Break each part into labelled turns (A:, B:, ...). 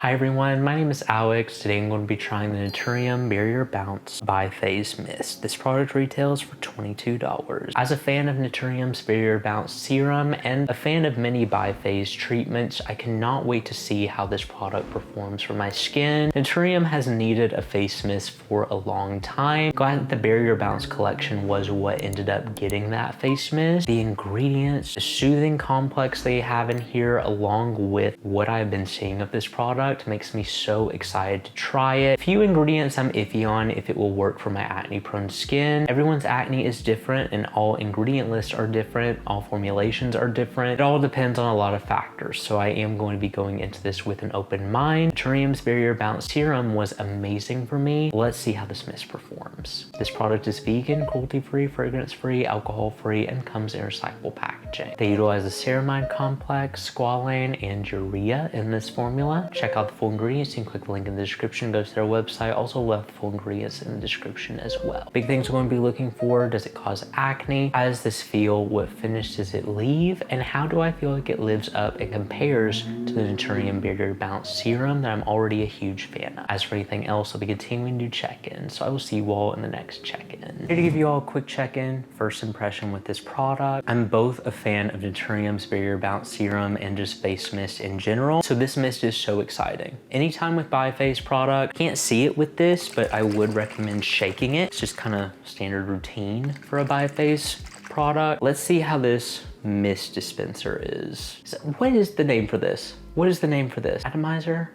A: Hi everyone, my name is Alex. Today I'm going to be trying the Naturium Barrier Bounce Biphase Mist. This product retails for $22. As a fan of Naturium's Barrier Bounce Serum and a fan of many biphase treatments, I cannot wait to see how this product performs for my skin. Naturium has needed a face mist for a long time. Glad that the Barrier Bounce collection was what ended up getting that face mist. The ingredients, the soothing complex they have in here, along with what I've been seeing of this product, makes me so excited to try it. Few ingredients I'm iffy on if it will work for my acne prone skin. Everyone's acne is different and all ingredient lists are different. All formulations are different. It all depends on a lot of factors. So I am going to be going into this with an open mind. Naturium's Barrier Bounce Serum was amazing for me. Let's see how this mist performs. This product is vegan, cruelty-free, fragrance-free, alcohol-free, and comes in recyclable packaging. They utilize the ceramide complex, squalane, and urea in this formula. Check out the full ingredients. You can click the link in the description, go to their website. Also left the full ingredients in the description as well. Big things we're going to be looking for: does it cause acne? How does this feel? What finish does it leave? And how do I feel like it lives up and compares to the Naturium Barrier Bounce Serum that I'm already a huge fan of? As for anything else, I'll be continuing to check in. So I will see you all in the next check-in. Here to give you all a quick check-in, first impression with this product. I'm both a fan of Naturium's Barrier Bounce Serum and just face mist in general. So this mist is so exciting. Anytime with biphase product, can't see it with this, but I would recommend shaking it. It's just kind of standard routine for a biphase product. Let's see how this mist dispenser is. What is the name for this? What is the name for this? Atomizer?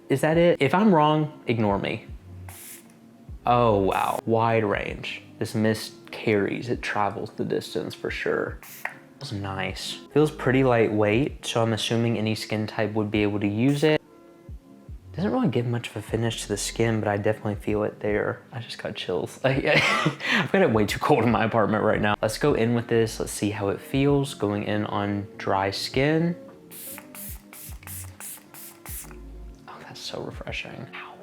A: Is that it? If I'm wrong, ignore me. Oh wow, wide range. This mist carries, it travels the distance for sure. Feels nice. Feels pretty lightweight, so I'm assuming any skin type would be able to use it. Doesn't really give much of a finish to the skin, but I definitely feel it there. I just got chills. I've got it way too cold in my apartment right now. Let's go in with this. Let's see how it feels going in on dry skin. Oh, that's so refreshing. Ow.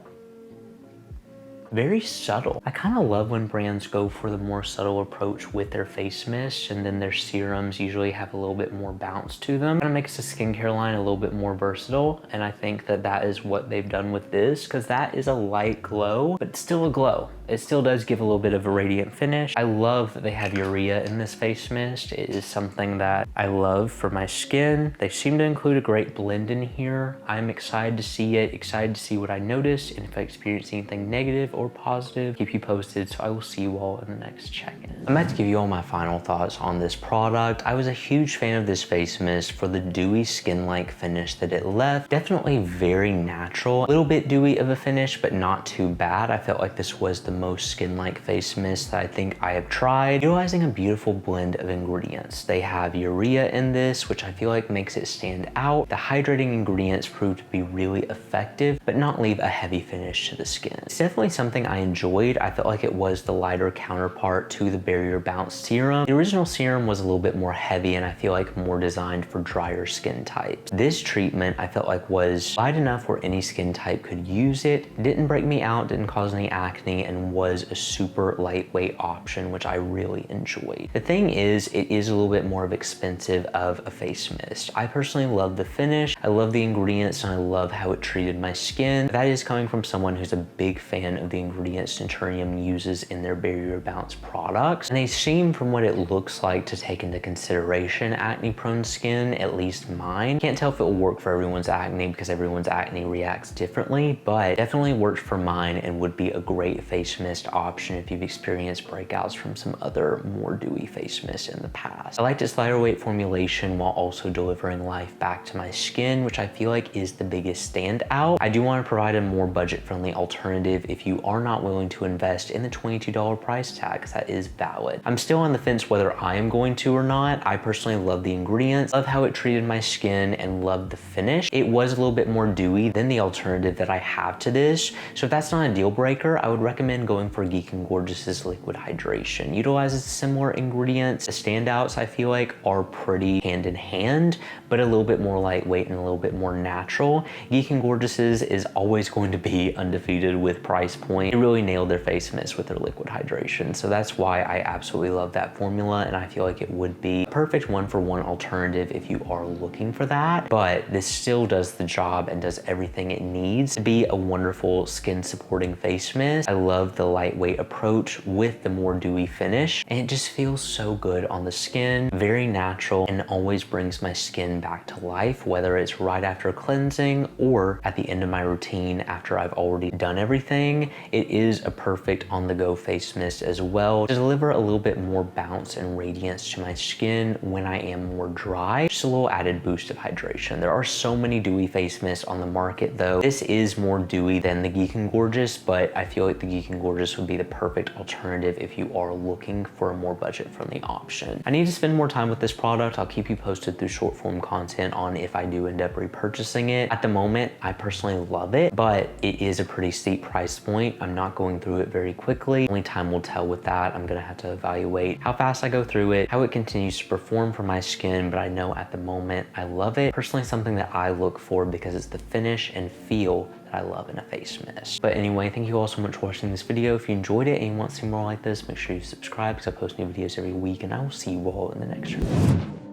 A: Very subtle. I kind of love when brands go for the more subtle approach with their face mist, and then their serums usually have a little bit more bounce to them. Kind of makes the skincare line a little bit more versatile, and I think that that is what they've done with this, because that is a light glow, but still a glow. It still does give a little bit of a radiant finish. I love that they have urea in this face mist. It is something that I love for my skin. They seem to include a great blend in here. I'm excited to see it, excited to see what I notice, and if I experience anything negative or positive, keep you posted. So I will see you all in the next check-in. I'm about to give you all my final thoughts on this product. I was a huge fan of this face mist for the dewy skin-like finish that it left. Definitely very natural. A little bit dewy of a finish, but not too bad. I felt like this was the most skin-like face mist that I think I have tried. Utilizing a beautiful blend of ingredients. They have urea in this, which I feel like makes it stand out. The hydrating ingredients proved to be really effective, but not leave a heavy finish to the skin. It's definitely something I enjoyed. I felt like it was the lighter counterpart to the Barrier Bounce Serum. The original serum was a little bit more heavy and I feel like more designed for drier skin types. This treatment I felt like was light enough where any skin type could use it. Didn't break me out, didn't cause any acne, and was a super lightweight option, which I really enjoyed. The thing is, it is a little bit more of expensive of a face mist. I personally love the finish. I love the ingredients and I love how it treated my skin. That is coming from someone who's a big fan of the ingredients Naturium uses in their Barrier Bounce products. And they seem, from what it looks like, to take into consideration acne prone skin, at least mine. Can't tell if it will work for everyone's acne because everyone's acne reacts differently, but definitely worked for mine and would be a great face mist option if you've experienced breakouts from some other more dewy face mist in the past. I liked its lighter weight formulation while also delivering life back to my skin, which I feel like is the biggest standout. I do want to provide a more budget-friendly alternative if you are not willing to invest in the $22 price tag, because that is valid. I'm still on the fence whether I am going to or not. I personally love the ingredients, love how it treated my skin, and love the finish. It was a little bit more dewy than the alternative that I have to this, so if that's not a deal breaker, I would recommend going for Geek & Gorgeous's liquid hydration. Utilizes similar ingredients. The standouts I feel like are pretty hand in hand, but a little bit more lightweight and a little bit more natural. Geek & Gorgeous's is always going to be undefeated with price point. They really nailed their face mist with their liquid hydration, so that's why I absolutely love that formula, and I feel like it would be a perfect one-for-one alternative if you are looking for that. But this still does the job and does everything it needs to be a wonderful skin supporting face mist. I love the lightweight approach with the more dewy finish, and it just feels so good on the skin, very natural, and always brings my skin back to life, whether it's right after cleansing or at the end of my routine after I've already done everything. It is a perfect on-the-go face mist as well to deliver a little bit more bounce and radiance to my skin when I am more dry. Just a little added boost of hydration. There are so many dewy face mists on the market though. This is more dewy than the Geek and Gorgeous, but I feel like the Geek and Gorgeous would be the perfect alternative if you are looking for a more budget-friendly option. I need to spend more time with this product. I'll keep you posted through short form content on if I do end up repurchasing it. At the moment, I personally love it, but it is a pretty steep price point. I'm not going through it very quickly. Only time will tell with that. I'm gonna have to evaluate how fast I go through it, how it continues to perform for my skin, but I know at the moment I love it. Personally, something that I look for because it's the finish and feel that I love in a face mist. But anyway, thank you all so much for watching this video. If you enjoyed it and you want to see more like this, make sure you subscribe because I post new videos every week, and I will see you all in the next one.